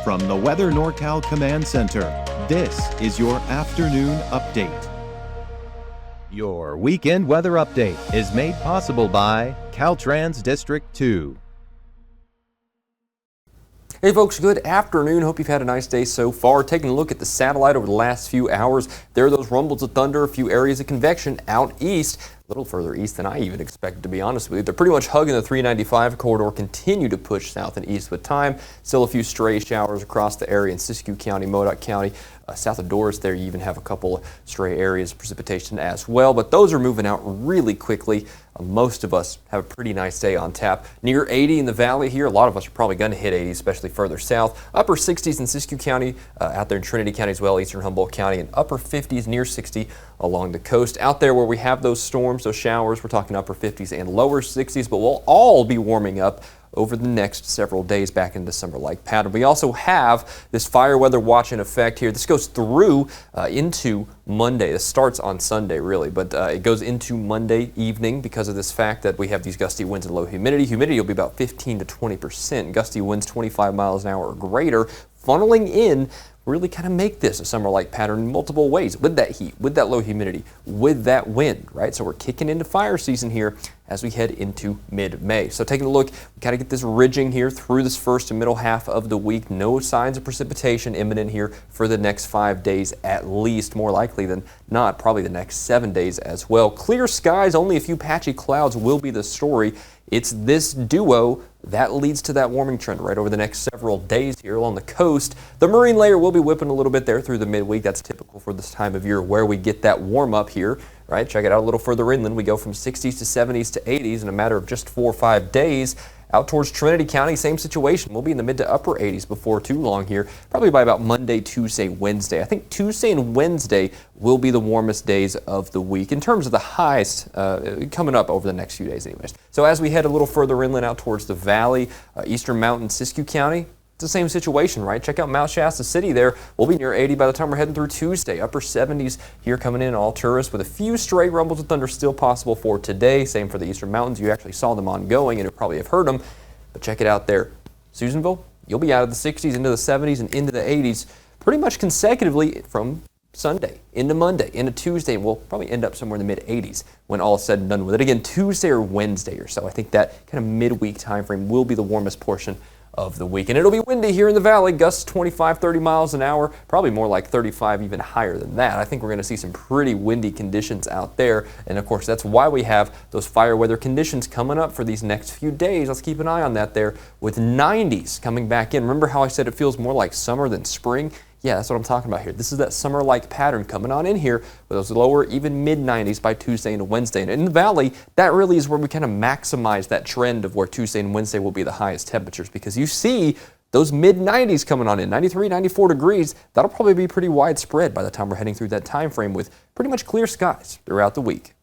From the Weather NorCal Command Center, this is your afternoon update. Your weekend weather update is made possible by Caltrans District 2. Hey folks, good afternoon. Hope you've had a nice day so far. Taking a look at the satellite over the last few hours, there are those rumbles of thunder, a few areas of convection out east. A little further east than I even expected, to be honest with you. They're pretty much hugging the 395 corridor, continue to push south and east with time. Still a few stray showers across the area in Siskiyou County, Modoc County. South of Doris there, you even have a couple of stray areas of precipitation as well, but those are moving out really quickly. Most of us have a pretty nice day on tap. Near 80 in the valley here. A lot of us are probably going to hit 80, especially further south. Upper 60s in Siskiyou County, out there in Trinity County as well, eastern Humboldt County, and upper 50s near 60 along the coast. Out there where we have those storms, those showers, we're talking upper 50s and lower 60s, but we'll all be warming up over the next several days back into summer-like pattern. We also have this fire weather watch in effect here. This goes through into Monday. This starts on Sunday, really, but it goes into Monday evening because of this fact that we have these gusty winds and low humidity. Humidity will be about 15 to 20%. Gusty winds 25 miles an hour or greater, funneling in, really kind of make this a summer-like pattern in multiple ways, with that heat, with that low humidity, with that wind, right? So we're kicking into fire season here as we head into mid-May. So taking a look, we got to get this ridging here through this first and middle half of the week. No signs of precipitation imminent here for the next 5 days at least, more likely than not, probably the next 7 days as well. Clear skies, only a few patchy clouds will be the story. It's this duo that leads to that warming trend right over the next several days here along the coast. The marine layer will be whipping a little bit there through the midweek. That's typical for this time of year where we get that warm up here, right? Check it out a little further inland. We go from 60s to 70s to 80s in a matter of just 4 or 5 days. Out towards Trinity County, same situation. We'll be in the mid to upper 80s before too long here, probably by about Monday, Tuesday, Wednesday. I think Tuesday and Wednesday will be the warmest days of the week in terms of the highs coming up over the next few days anyways. So as we head a little further inland out towards the valley, eastern mountain, Siskiyou County, it's the same situation, right? Check out Mount Shasta City there. We'll be near 80 by the time we're heading through Tuesday. Upper 70s here coming in, all tourists, with a few stray rumbles of thunder still possible for today. Same for the eastern mountains. You actually saw them ongoing and you probably have heard them, but check it out there. Susanville, you'll be out of the 60s into the 70s and into the 80s pretty much consecutively from Sunday into Monday into Tuesday, and we'll probably end up somewhere in the mid 80s when all is said and done with it. Again, Tuesday or Wednesday or so. I think that kind of midweek time frame will be the warmest portion of the week. And it'll be windy here in the valley, gusts 25, 30 miles an hour, probably more like 35, even higher than that. I think we're going to see some pretty windy conditions out there. And of course, that's why we have those fire weather conditions coming up for these next few days. Let's keep an eye on that there with 90s coming back in. Remember how I said it feels more like summer than spring? Yeah, that's what I'm talking about here. This is that summer-like pattern coming on in here with those lower, even mid-90s by Tuesday and Wednesday. And in the valley, that really is where we kind of maximize that trend of where Tuesday and Wednesday will be the highest temperatures, because you see those mid-90s coming on in, 93, 94 degrees. That'll probably be pretty widespread by the time we're heading through that time frame with pretty much clear skies throughout the week.